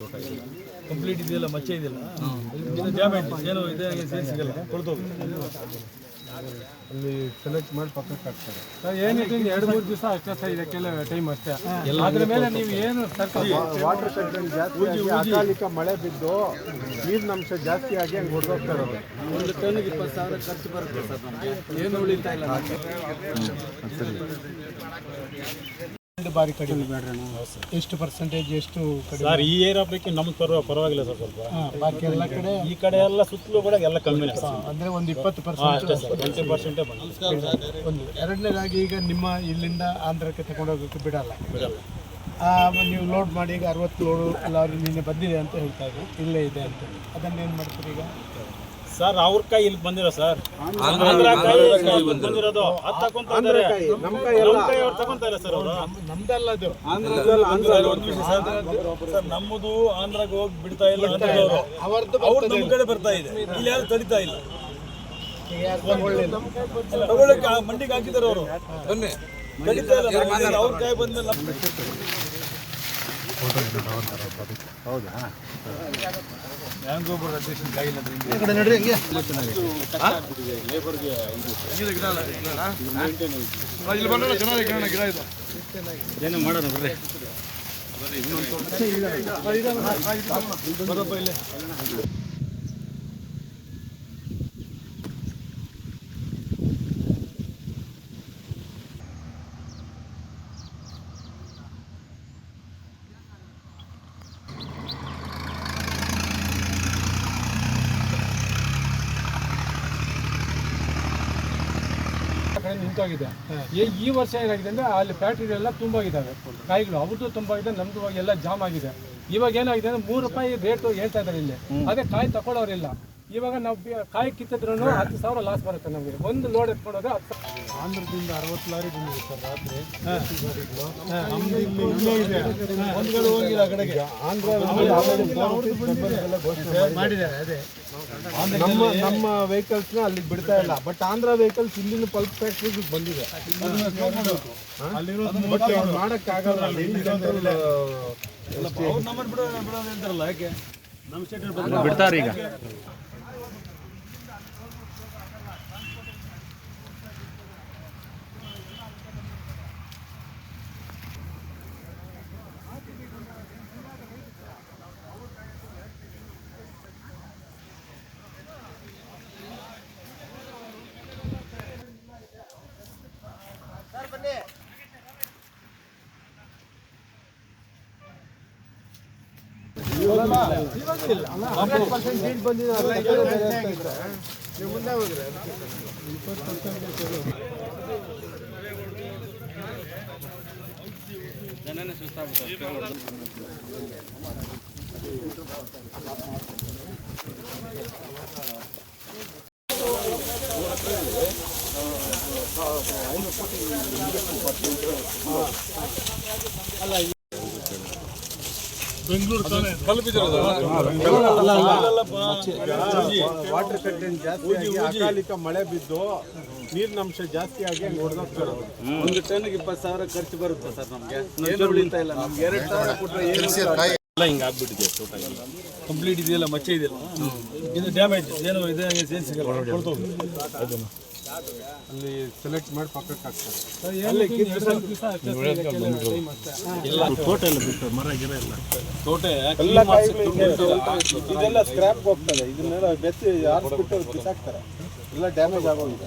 Complete ಇದೆಯಲ್ಲ, ಮಚ್ಚೆ ಇದೆಯಲ್ಲ, ಇದು ಡ್ಯಾಮೇಜ್ ಏನು ಇದೆ ಸಿಗಲ್ಲ, ಕೊಳ್ತೋಗಿ ಅಲ್ಲಿ ಸೆಲೆಕ್ಟ್ ಮಾಡಿ ಪಕ್ಕಕ್ಕೆ ಹಾಕ್ತಾರೆ. ಏನಿದೆ 2-3 ದಿವಸ ಅಷ್ಟೇ, ಇದಕ್ಕೆಲ್ಲ ಟೈಮ್ ಅಷ್ಟೇ. ಅದ್ರ ಮೇಲೆ ನೀವು ಏನು ವಾಟರ್ ಕಂಟೆಂಟ್ ಜಾಸ್ತಿ ಅಕಾಲಿಕ ಮಳೆ ಬಿದ್ದು ನೀರಿನ ಅಂಶ ಜಾಸ್ತಿ ಆಗಿ ಹಂಗೆ ಹೊಡೆದೋಗ್ತಾ ಇರೋದು. 1 ಟನ್ನಿಗೆ 20,000 ಖರ್ಚು ಬರುತ್ತೆ ಸರ್. ನಮಗೆ ಏನು ಉಳಿತಾ ಇಲ್ಲ. ಬಾರಿ ಕಡಿಮೆ ಬೇಡ್ರಣ. ಎಷ್ಟು ಪರ್ಸೆಂಟೇಜ್ ಎಷ್ಟು ಸರ್? ಈ ಏರಿಯಾ ಪೈಕಿ ನಮ್ಗೆ ಪರವಾಗಿಲ್ಲ ಸರ್. ಸ್ವಲ್ಪ ಬಾಕಿ ಎಲ್ಲ ಕಡೆ ಈ ಕಡೆ ಎಲ್ಲ ಸುತ್ತಲೂ ಕೂಡ ಎಲ್ಲ ಕಮ್ಮಿ ಅಂದರೆ ಒಂದು 20% ಅಷ್ಟೇ ಸರ್. 20% ಒಂದು. ಎರಡನೇದಾಗಿ ಈಗ ನಿಮ್ಮ ಇಲ್ಲಿಂದ ಆಂಧ್ರಕ್ಕೆ ತಗೊಂಡೋಗೋಕ್ಕೆ ಬಿಡಲ್ಲ. ನೀವು ಲೋಡ್ ಮಾಡಿ ಈಗ 60 ಲಾರಿ ನಿನ್ನೆ ಬಂದಿದೆ ಅಂತ ಹೇಳ್ತಾ ಇದ್ರಿ, ಇಲ್ಲೇ ಇದೆ ಅಂತ. ಅದನ್ನೇನು ಮಾಡ್ತೀರಿ ಈಗ ಸರ್? ಅವ್ರ ಕೈ ಇಲ್ಲಿ ಬಂದಿರೋ ಸರ್, ಬಂದಿರೋದು ಅದು ತಗೊಂತ ಇದ್ದಾರೆ. ನಮ್ಮ ಕೈ ಅವ್ರು ತಗೊಂತ ಇಲ್ಲ ಸರ್. ಅವರು ನಮ್ದಲ್ಲ ಅದು. ಸರ್ ನಮ್ಮದು ಆಂಧ್ರಾಗ ಹೋಗಿ ಬಿಡ್ತಾ ಇಲ್ಲ. ಅವರದ್ದು ಅವ್ರು ನಮ್ಮ ಕಡೆ ಬರ್ತಾ ಇದೆ, ಇಲ್ಲಿ ಯಾರು ತಡಿತಾ ಇಲ್ಲ. ತಗೊಳ್ಳಕ್ಕೆ ಮಂಡಿಗೆ ಹಾಕಿದ್ದಾರೆ ಅವರು, ತಡಿತಾ ಇಲ್ಲ. ಅವ್ರ ಕೈ ಬಂದಿಲ್ಲ. ಹೌದಾ? ಮ್ಯಾಂಗೋಬರ್ ಅಧ್ಯಕ್ಷನ ಕೈ ಇಲ್ಲ. ಲೇಬರ್ಗೆ ಏನು ಮಾಡೋಣ ಬರ್ರಿ. ಬರಪ್ಪ ಇಲ್ಲೇ. ನಿಂತೋಗಿದೆ. ಈ ವರ್ಷ ಏನಾಗಿದೆ ಅಂದರೆ ಅಲ್ಲಿ ಫ್ಯಾಕ್ಟ್ರಿ ಎಲ್ಲ ತುಂಬಾಗಿದ್ದಾವೆ ಕಾಯಿಗಳು. ಅವ್ರದ್ದು ತುಂಬಾಗಿದೆ, ನಮ್ದು ಎಲ್ಲ ಜಾಮ್ ಆಗಿದೆ. ಇವಾಗ ಏನಾಗಿದೆ ಅಂದರೆ 3 ರೂಪಾಯಿ ರೇಟು ಹೇಳ್ತಾ ಇದ್ದಾರೆ ಇಲ್ಲಿ. ಅದೇ ಕಾಯಿ ತಗೊಳ್ಳೋರಿಲ್ಲ. ಇವಾಗ ನಾವು ಕಾಯಿ ಕಿತ್ತಿದ್ರೂ 10,000 ಲಾಸ್ ಬರುತ್ತೆ ನಮಗೆ. ಒಂದು ಲೋಡ್ ಎತ್ಕೊಂಡೋದ್ರೆ ಆಂಧ್ರದಿಂದ 60 ಲಾರಿ ಬಂದಿದೆ ಸರ್ ರಾತ್ರಿ. ಒಂದು ಕಡೆ ಹೋಗಿಲ್ಲ ಆ ಕಡೆಗೆ. ಮಾಡಿದ್ದಾರೆ. ಅದೇ ನಮ್ಮ ವೆಹಿಕಲ್ಸ್ನ ಅಲ್ಲಿಗೆ ಬಿಡ್ತಾ ಇಲ್ಲ. ಬಟ್ ಆಂಧ್ರ ವೆಹಿಕಲ್ಸ್ ಇಲ್ಲಿನ ಪಲ್ಪ್ ಫ್ಯಾಕ್ಟ್ರಿಗೆ ಬಂದಿದೆ. ಮಾಡೋಕ್ಕಾಗಲ್ಲ. ಅವ್ರು ನಮ್ಮನ್ನು ಬಿಡೋದು ಅಂತಾರಲ್ಲ, ಯಾಕೆ ನಮ್ಮ ಸ್ಟೇಟ್ ಬಿಡ್ತಾರೆ ಈಗ. ಮುಂದೆ ಹೋದ್ರೆ ವಾಟರ್ ಕಂಟೆಂಟ್ ಜಾಸ್ತಿ ಆಗಿ ಅಕಾಲಿಕ ಮಳೆ ಬಿದ್ದು ನೀರಿನ ಅಂಶ ಜಾಸ್ತಿ ಆಗಿ ಹಂಗೆ ಹೊಡೆದೋಗ್ತಾ ಇರೋದು. 1 ಟನ್ನಿಗೆ 20,000 ಖರ್ಚು ಬರುತ್ತೆ ಸರ್. ನಮಗೆ ಏನು ಉಳಿತಾ ಇಲ್ಲ. ನಮ್ಗೆ 2,000 ಕೊಟ್ಟರೆ ಎಲ್ಲ ಹಿಂಗೆ ಆಗ್ಬಿಟ್ಟಿದೆ. ಟೋಟಲ್ ಕಂಪ್ಲೀಟ್ ಇದೆಯಲ್ಲ, ಮಚ್ಚೆ ಇದೆಯಲ್ಲ, ಇದು ಡ್ಯಾಮೇಜ್ ಏನು ಇದೆ ಸಿಗಲ್ಲ, ಕೊಳ್ತೋಗಿ ಅಲ್ಲಿ ಸೆಲೆಕ್ಟ್ ಮಾಡಿ ಪಕ್ಕಕ್ಕೆ ಹಾಕ್ತಾರೆ. ಎಲ್ಲ ತೋಟ ಎಲ್ಲ ಬಿಟ್ಟು ಮರ ಗಿರ ಎಲ್ಲ ತೋಟ ಇದೆಲ್ಲ ಸ್ಕ್ರಾಪ್ ಹೋಗ್ತದೆ. ಇದನ್ನೆಲ್ಲ ಬೆತ್ತಿ ಆರಿಸ್ಬಿಟ್ಟು ಬಿಸಾಕ್ತಾರೆ. ಎಲ್ಲ ಡ್ಯಾಮೇಜ್ ಆಗೋಗಿದೆ.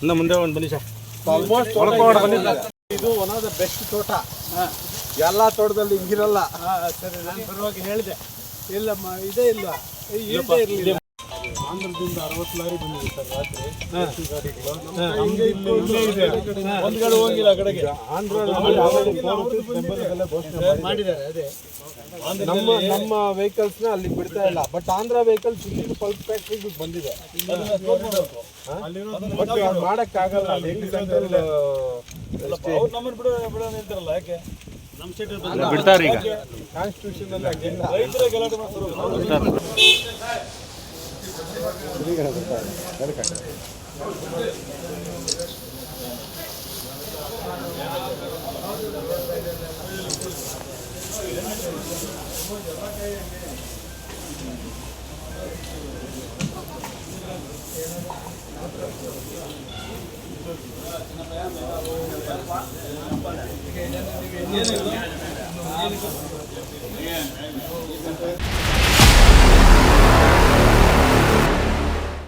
ಇನ್ನು ಮುಂದೆ ಒಂದು ಬನ್ನಿ ಸರ್. ಆಲ್ಮೋಸ್ಟ್ ಇದು ಒನ್ ಆಫ್ ದ ಬೆಸ್ಟ್ ತೋಟ. ಎಲ್ಲ ತೋಟದಲ್ಲಿ ಹಿಂಗಿರಲ್ಲ. ಸರಿ, ನಾನು ಬರುವಾಗ ಹೇಳಿದೆ ಇಲ್ಲಮ್ಮ ಇದೇ ಇಲ್ಲ, ಇರಲಿಲ್ಲ. ಆಂಧ್ರದಿಂದ 60 ಲಾರಿ ಬಂದಿದೆ ಸರ್ ರಾತ್ರಿ. ಒಂದು ಕಡೆ ಹೋಗಿಲ್ಲ ಆ ಕಡೆಗೆ. ಮಾಡಿದ್ದಾರೆ. ಅದೇ ನಮ್ಮ ವೆಹಿಕಲ್ಸ್ನ ಅಲ್ಲಿಗೆ ಬಿಡ್ತಾ ಇಲ್ಲ. ಬಟ್ ಆಂಧ್ರ ವೆಹಿಕಲ್ಸ್ ಇಲ್ಲಿನ ಪಲ್ಪ್ ಫ್ಯಾಕ್ಟ್ರಿಗೆ ಬಂದಿದೆ. ಬಟ್ ಮಾಡೋಕ್ಕಾಗಲ್ಲ. ಅವ್ರು ನಮ್ಮನ್ನು ಬಿಡೋದು ಅಂತಾರಲ್ಲ, ಯಾಕೆ ನಮ್ಮ ಸ್ಟೇಟ್ ಬಿಡ್ತಾರೆ ಈಗ. ಕಾನ್ಸ್ಟಿಟ್ಯೂಷನ್ ಅಲ್ಲಿ ಆಗಿಲ್ಲ. ರೈತರ ಗಲಾಟೆ ಮಾಡ್ತಾರೆ. ಏನು